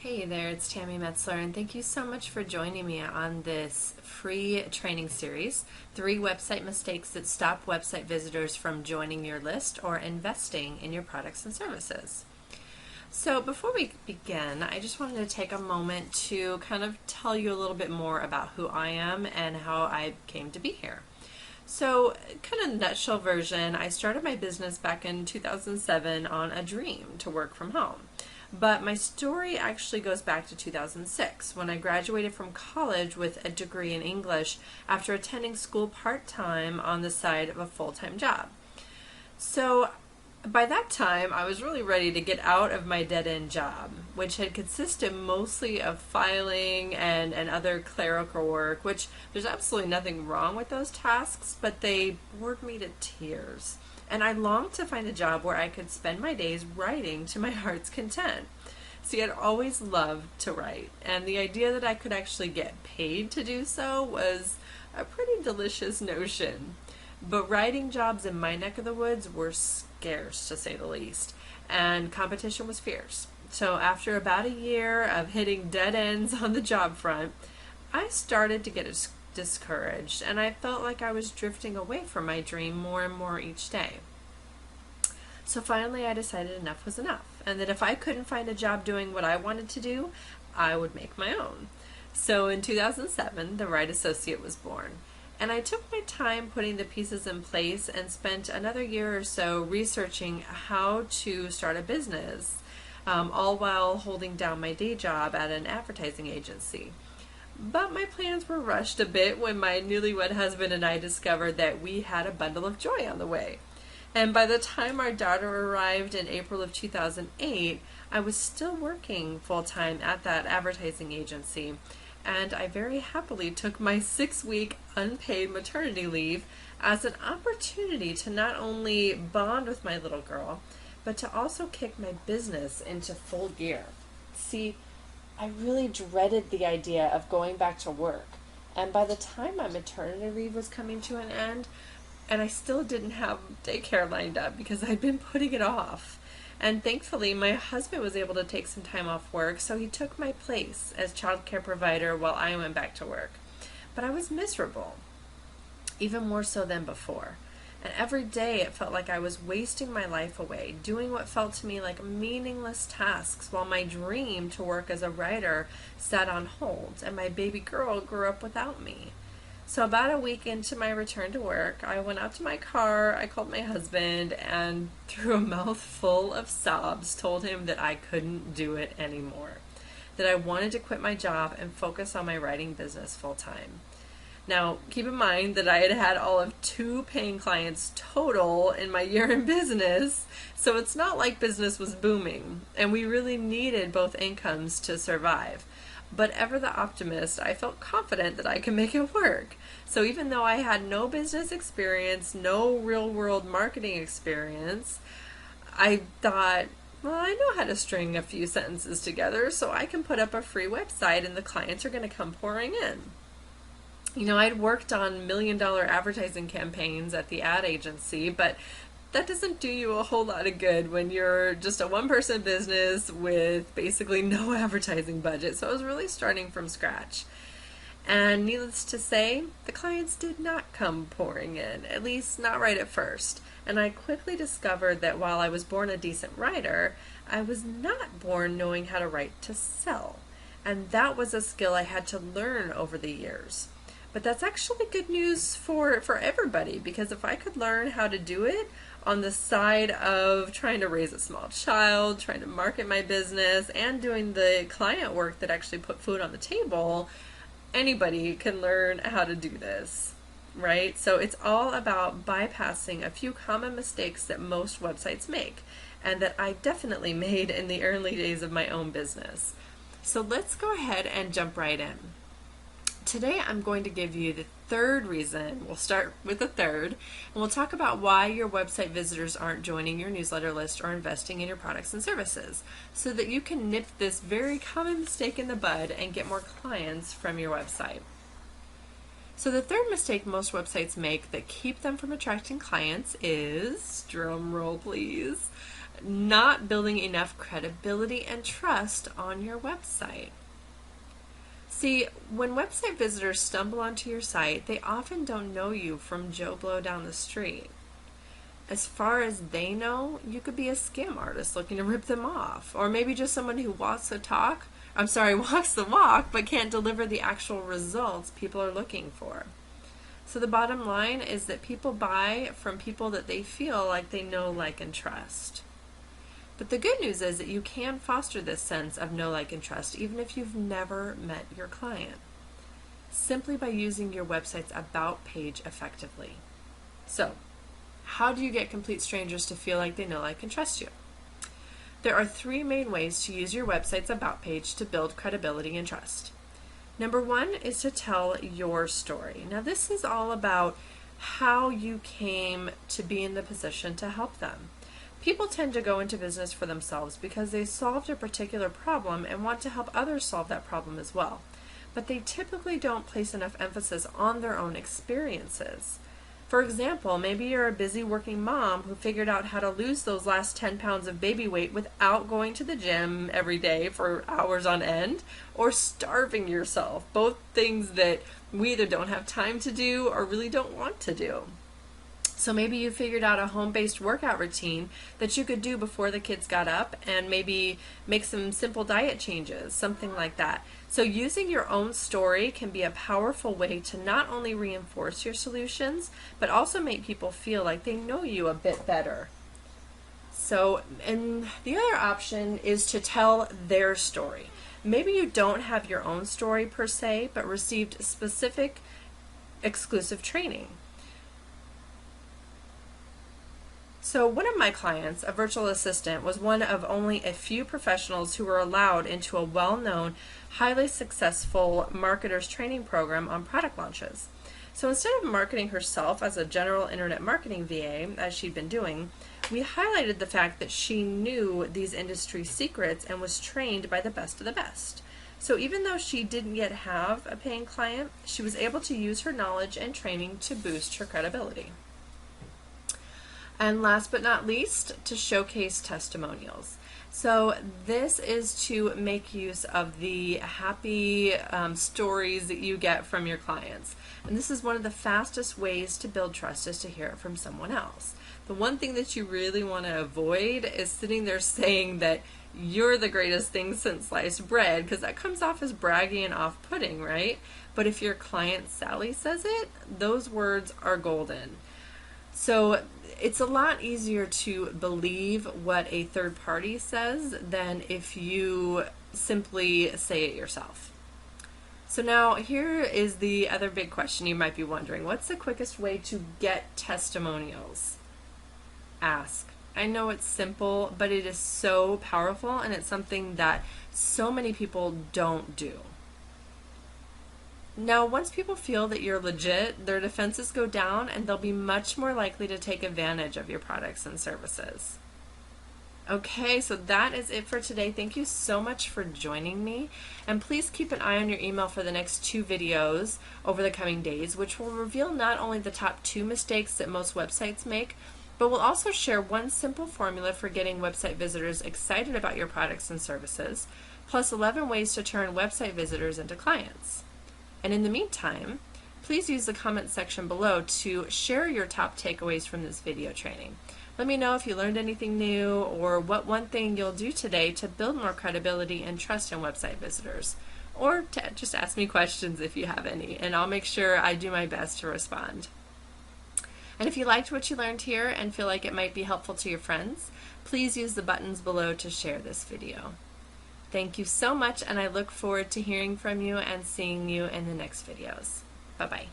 Hey there, it's Tammy Metzler, and thank you so much for joining me on this free training series, 3 website mistakes that stop website visitors from joining your list or investing in your products and services. So before we begin, I just wanted to take a moment to kind of tell you a little bit more about who I am and how I came to be here. So, kind of nutshell version, I started my business back in 2007 on a dream to work from home. But my story actually goes back to 2006 when I graduated from college with a degree in English after attending school part-time on the side of a full-time job. So by that time, I was really ready to get out of my dead-end job, which had consisted mostly of filing and other clerical work, which there's absolutely nothing wrong with those tasks, but they bored me to tears. And I longed to find a job where I could spend my days writing to my heart's content. See, I'd always loved to write, and the idea that I could actually get paid to do so was a pretty delicious notion. But writing jobs in my neck of the woods were scarce, to say the least, and competition was fierce. So after about a year of hitting dead ends on the job front, I started to get discouraged, and I felt like I was drifting away from my dream more and more each day. So finally I decided enough was enough, and that if I couldn't find a job doing what I wanted to do, I would make my own. So in 2007, the Right Associate was born. And I took my time putting the pieces in place and spent another year or so researching how to start a business, all while holding down my day job at an advertising agency. But my plans were rushed a bit when my newlywed husband and I discovered that we had a bundle of joy on the way. And by the time our daughter arrived in April of 2008, I was still working full-time at that advertising agency, and I very happily took my 6-week unpaid maternity leave as an opportunity to not only bond with my little girl, but to also kick my business into full gear. See, I really dreaded the idea of going back to work, and by the time my maternity leave was coming to an end, and I still didn't have daycare lined up because I'd been putting it off. And thankfully, my husband was able to take some time off work, so he took my place as childcare provider while I went back to work. But I was miserable, even more so than before. And every day it felt like I was wasting my life away, doing what felt to me like meaningless tasks, while my dream to work as a writer sat on hold, and my baby girl grew up without me. So about a week into my return to work, I went out to my car, I called my husband, and through a mouthful of sobs told him that I couldn't do it anymore, that I wanted to quit my job and focus on my writing business full time. Now, keep in mind that I had had all of 2 paying clients total in my year in business, so it's not like business was booming, and we really needed both incomes to survive. But ever the optimist, I felt confident that I could make it work. So even though I had no business experience, no real world marketing experience, I thought, well, I know how to string a few sentences together, so I can put up a free website and the clients are going to come pouring in. I'd worked on $1 million advertising campaigns at the ad agency, but that doesn't do you a whole lot of good when you're just a one-person business with basically no advertising budget. So I was really starting from scratch. And needless to say, the clients did not come pouring in, at least not right at first. And I quickly discovered that while I was born a decent writer, I was not born knowing how to write to sell. And that was a skill I had to learn over the years. But that's actually good news for everybody, because if I could learn how to do it on the side of trying to raise a small child, trying to market my business, and doing the client work that actually put food on the table, anybody can learn how to do this, right? So it's all about bypassing a few common mistakes that most websites make, and that I definitely made in the early days of my own business. So let's go ahead and jump right in. Today I'm going to give you the third reason. We'll start with the third, and we'll talk about why your website visitors aren't joining your newsletter list or investing in your products and services, so that you can nip this very common mistake in the bud and get more clients from your website. So the third mistake most websites make that keep them from attracting clients is, drum roll please, not building enough credibility and trust on your website. See, when website visitors stumble onto your site, they often don't know you from Joe Blow down the street. As far as they know, you could be a scam artist looking to rip them off, or maybe just someone who walks the walk, but can't deliver the actual results people are looking for. So the bottom line is that people buy from people that they feel like they know, like, and trust. But the good news is that you can foster this sense of know, like, and trust even if you've never met your client, simply by using your website's About page effectively. So, how do you get complete strangers to feel like they know, like, and trust you? There are 3 main ways to use your website's About page to build credibility and trust. Number 1 is to tell your story. Now, this is all about how you came to be in the position to help them. People tend to go into business for themselves because they solved a particular problem and want to help others solve that problem as well. But they typically don't place enough emphasis on their own experiences. For example, maybe you're a busy working mom who figured out how to lose those last 10 pounds of baby weight without going to the gym every day for hours on end, or starving yourself, both things that we either don't have time to do or really don't want to do. So maybe you figured out a home-based workout routine that you could do before the kids got up, and maybe make some simple diet changes, something like that. So using your own story can be a powerful way to not only reinforce your solutions, but also make people feel like they know you a bit better. So, and the other option is to tell their story. Maybe you don't have your own story per se, but received specific exclusive training. So one of my clients, a virtual assistant, was one of only a few professionals who were allowed into a well-known, highly successful marketer's training program on product launches. So instead of marketing herself as a general internet marketing VA, as she'd been doing, we highlighted the fact that she knew these industry secrets and was trained by the best of the best. So even though she didn't yet have a paying client, she was able to use her knowledge and training to boost her credibility. And last but not least, to showcase testimonials. So this is to make use of the happy stories that you get from your clients. And this is one of the fastest ways to build trust, is to hear it from someone else. The one thing that you really want to avoid is sitting there saying that you're the greatest thing since sliced bread, because that comes off as braggy and off-putting, right? But if your client Sally says it, those words are golden. So it's a lot easier to believe what a third party says than if you simply say it yourself. So now here is the other big question you might be wondering. What's the quickest way to get testimonials? Ask. I know it's simple, but it is so powerful, and it's something that so many people don't do. Now, once people feel that you're legit, their defenses go down, and they'll be much more likely to take advantage of your products and services. Okay, so that is it for today. Thank you so much for joining me, and please keep an eye on your email for the next 2 videos over the coming days, which will reveal not only the top 2 mistakes that most websites make, but we'll also share one simple formula for getting website visitors excited about your products and services, plus 11 ways to turn website visitors into clients. And in the meantime, please use the comment section below to share your top takeaways from this video training. Let me know if you learned anything new, or what one thing you'll do today to build more credibility and trust in website visitors. Or to just ask me questions if you have any, and I'll make sure I do my best to respond. And if you liked what you learned here and feel like it might be helpful to your friends, please use the buttons below to share this video. Thank you so much, and I look forward to hearing from you and seeing you in the next videos. Bye-bye.